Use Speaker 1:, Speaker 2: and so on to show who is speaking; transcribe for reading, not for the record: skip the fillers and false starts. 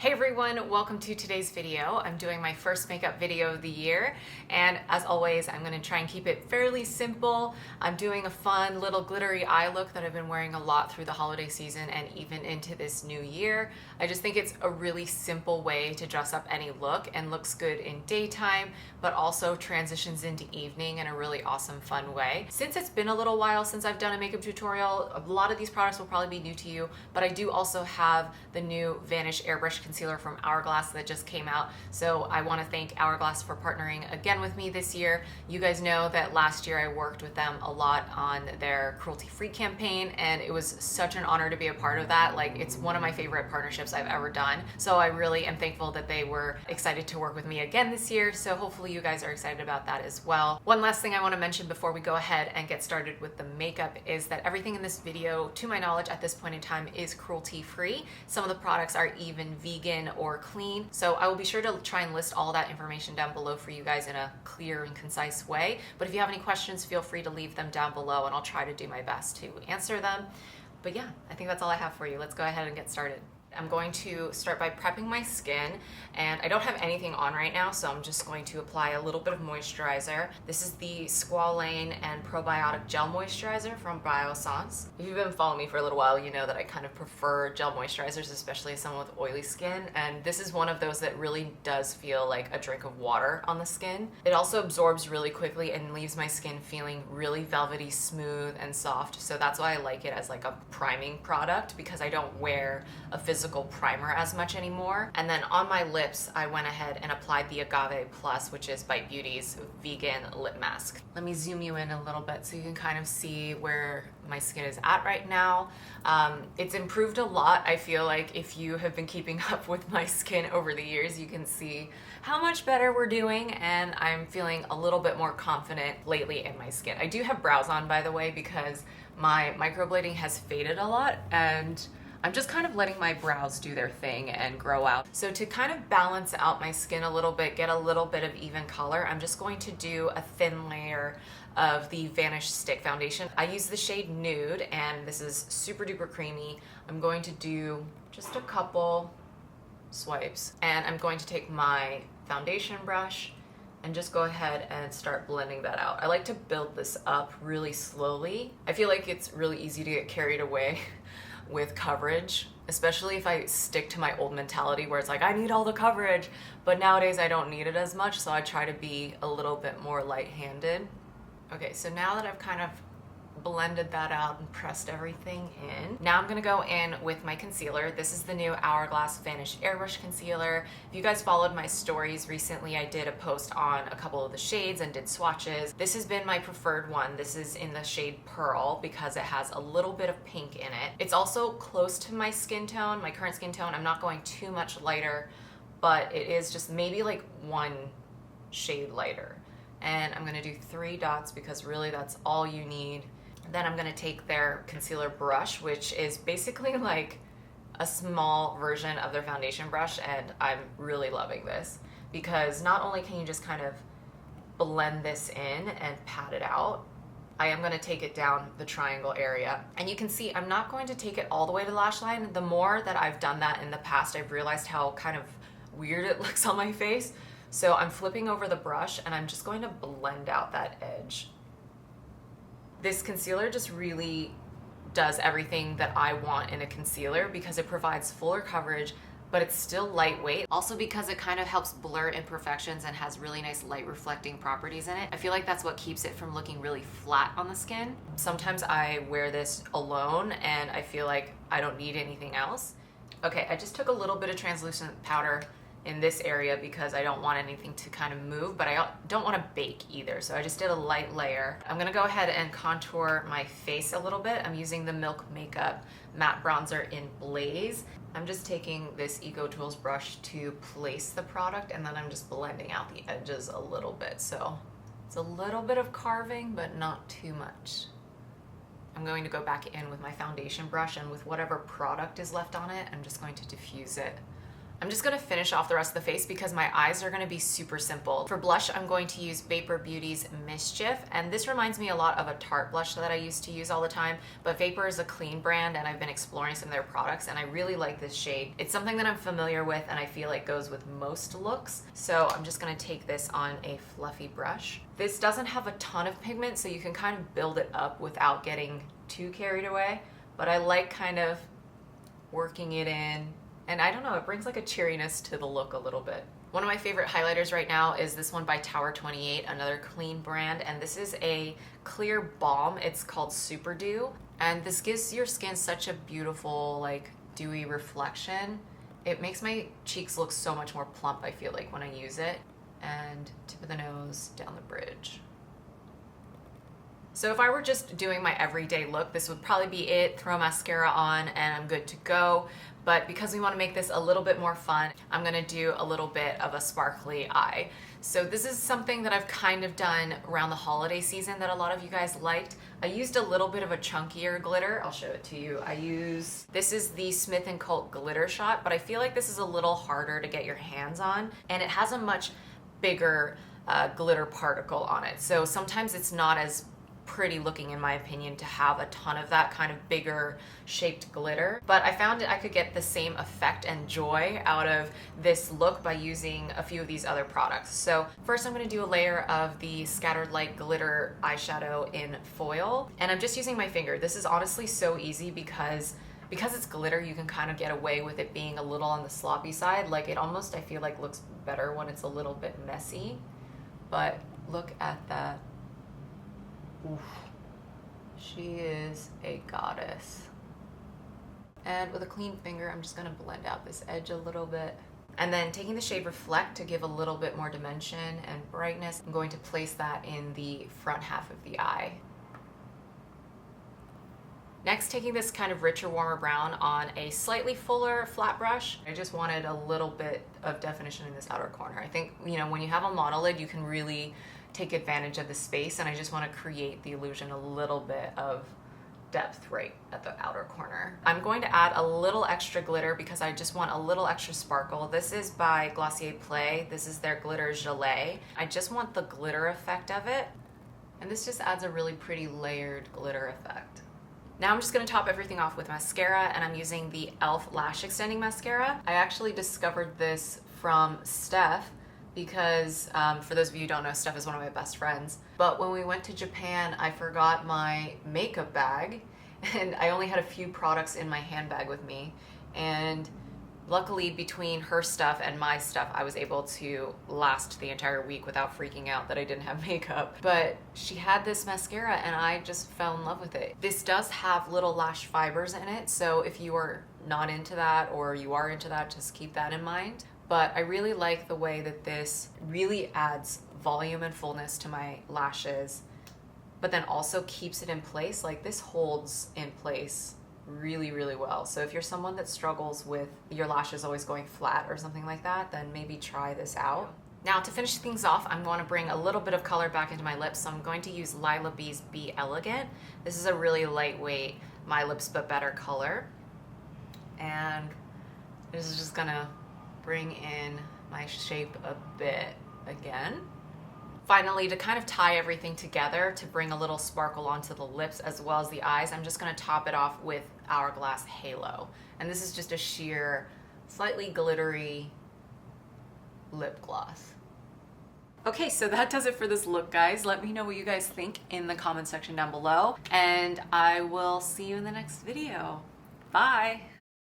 Speaker 1: Hey everyone, welcome to today's video. I'm doing my first makeup video of the year, and as always, I'm gonna try and keep it fairly simple. I'm doing a fun little glittery eye look that I've been wearing a lot through the holiday season and even into this new year. I just think it's a really simple way to dress up any look and looks good in daytime, but also transitions into evening in a really awesome, fun way. Since it's been a little while since I've done a makeup tutorial, a lot of these products will probably be new to you, but I do also have the new Vanish airbrush concealer from Hourglass that just came out. So I want to thank Hourglass for partnering again with me this year. You guys know that last year I worked with them a lot on their cruelty-free campaign, and it was such an honor to be a part of that. Like, it's one of my favorite partnerships I've ever done. So I really am thankful that they were excited to work with me again this year. So hopefully you guys are excited about that as well. One last thing I want to mention before we go ahead and get started with the makeup is that everything in this video, to my knowledge at this point in time, is cruelty-free. Some of the products are even vegan or clean. So I will be sure to try and list all that information down below for you guys in a clear and concise way. But if you have any questions, feel free to leave them down below and I'll try to do my best to answer them. But yeah, I think that's all I have for you. Let's go ahead and get started. I'm going to start by prepping my skin, and I don't have anything on right now, so I'm just going to apply a little bit of moisturizer. This is the Squalane and Probiotic Gel Moisturizer from Biossance. If you've been following me for a little while, you know that I kind of prefer gel moisturizers, especially as someone with oily skin, and this is one of those that really does feel like a drink of water on the skin. It also absorbs really quickly and leaves my skin feeling really velvety, smooth, and soft, so that's why I like it as like a priming product, because I don't wear a physical primer as much anymore. And then on my lips, I went ahead and applied the Agave Plus, which is Bite Beauty's vegan lip mask. Let me zoom you in a little bit so you can kind of see where my skin is at right now. It's improved a lot. I feel like if you have been keeping up with my skin over the years, you can see how much better we're doing, and I'm feeling a little bit more confident lately in my skin. I do have brows on, by the way, because my microblading has faded a lot, and I'm just kind of letting my brows do their thing and grow out. So to kind of balance out my skin a little bit, get a little bit of even color, I'm just going to do a thin layer of the Vanish Stick Foundation. I use the shade Nude, and this is super duper creamy. I'm going to do just a couple swipes, and I'm going to take my foundation brush and just go ahead and start blending that out. I like to build this up really slowly. I feel like it's really easy to get carried away with coverage, especially if I stick to my old mentality where it's like, I need all the coverage, but nowadays I don't need it as much, so I try to be a little bit more light-handed. Okay, so now that I've kind of blended that out and pressed everything in, now I'm gonna go in with my concealer. This is the new Hourglass Vanish Airbrush Concealer. If you guys followed my stories recently, I did a post on a couple of the shades and did swatches. This has been my preferred one. This is in the shade Pearl because it has a little bit of pink in it. It's also close to my skin tone, my current skin tone. I'm not going too much lighter, but it is just maybe like one shade lighter. And I'm gonna do 3 dots because really that's all you need. Then I'm gonna take their concealer brush, which is basically like a small version of their foundation brush, and I'm really loving this because not only can you just kind of blend this in and pat it out, I am gonna take it down the triangle area. And you can see I'm not going to take it all the way to the lash line. The more that I've done that in the past, I've realized how kind of weird it looks on my face. So I'm flipping over the brush and I'm just going to blend out that edge. This concealer just really does everything that I want in a concealer because it provides fuller coverage, but it's still lightweight. Also because it kind of helps blur imperfections and has really nice light reflecting properties in it. I feel like that's what keeps it from looking really flat on the skin. Sometimes I wear this alone and I feel like I don't need anything else. Okay, I just took a little bit of translucent powder in this area because I don't want anything to kind of move, but I don't want to bake either, so I just did a light layer. I'm gonna go ahead and contour my face a little bit. I'm using the Milk Makeup Matte Bronzer in Blaze. I'm just taking this Eco Tools brush to place the product, and then I'm just blending out the edges a little bit. So it's a little bit of carving, but not too much. I'm going to go back in with my foundation brush, and with whatever product is left on it, I'm just going to diffuse it I'm just gonna finish off the rest of the face because my eyes are gonna be super simple. For blush, I'm going to use Vapor Beauty's Mischief, and this reminds me a lot of a Tarte blush that I used to use all the time, but Vapor is a clean brand and I've been exploring some of their products and I really like this shade. It's something that I'm familiar with and I feel like goes with most looks, so I'm just gonna take this on a fluffy brush. This doesn't have a ton of pigment, so you can kind of build it up without getting too carried away, but I like kind of working it in. And I don't know, it brings like a cheeriness to the look a little bit. One of my favorite highlighters right now is this one by Tower 28, another clean brand, and this is a clear balm. It's called Super Dew, and this gives your skin such a beautiful, like, dewy reflection. It makes my cheeks look so much more plump, I feel like, when I use it. And tip of the nose, down the bridge. So if I were just doing my everyday look, this would probably be it. Throw mascara on and I'm good to go. But because we want to make this a little bit more fun, I'm going to do a little bit of a sparkly eye. So this is something that I've kind of done around the holiday season that a lot of you guys liked. I used a little bit of a chunkier glitter. I'll show it to you. This is the Smith & Co. Glitter Shot, but I feel like this is a little harder to get your hands on, and it has a much bigger glitter particle on it. So sometimes it's not as pretty looking, in my opinion, to have a ton of that kind of bigger shaped glitter, but I found I could get the same effect and joy out of this look by using a few of these other products. So first I'm going to do a layer of the Scattered Light glitter eyeshadow in foil, and I'm just using my finger. This is honestly so easy because it's glitter, you can kind of get away with it being a little on the sloppy side. Like, it almost, I feel like, looks better when it's a little bit messy. But look at that. Oof. She is a goddess. And with a clean finger, I'm just gonna blend out this edge a little bit. And then taking the shade Reflect to give a little bit more dimension and brightness, I'm going to place that in the front half of the eye. Next, taking this kind of richer, warmer brown on a slightly fuller flat brush. I just wanted a little bit of definition in this outer corner. I think, you know, when you have a monolid, you can really take advantage of the space, and I just want to create the illusion a little bit of depth right at the outer corner. I'm going to add a little extra glitter because I just want a little extra sparkle. This is by Glossier Play. This is their glitter gelée. I just want the glitter effect of it, and this just adds a really pretty layered glitter effect. Now I'm just going to top everything off with mascara, and I'm using the e.l.f. Lash Extending Mascara. I actually discovered this from Steph because, for those of you who don't know, Steph is one of my best friends. But when we went to Japan, I forgot my makeup bag, and I only had a few products in my handbag with me. And luckily, between her stuff and my stuff, I was able to last the entire week without freaking out that I didn't have makeup. But she had this mascara and I just fell in love with it. This does have little lash fibers in it, so if you are not into that or you are into that, just keep that in mind. But I really like the way that this really adds volume and fullness to my lashes, but then also keeps it in place. Like, this holds in place really, really well. So if you're someone that struggles with your lashes always going flat or something like that, then maybe try this out. Now, to finish things off, I'm going to bring a little bit of color back into my lips, so I'm going to use Lila B's Be Elegant. This is a really lightweight My Lips But Better color, and this is just gonna bring in my shape a bit again. Finally, to kind of tie everything together to bring a little sparkle onto the lips as well as the eyes, I'm just going to top it off with Hourglass Halo. And this is just a sheer, slightly glittery lip gloss. Okay, so that does it for this look, guys. Let me know what you guys think in the comment section down below, and I will see you in the next video. Bye!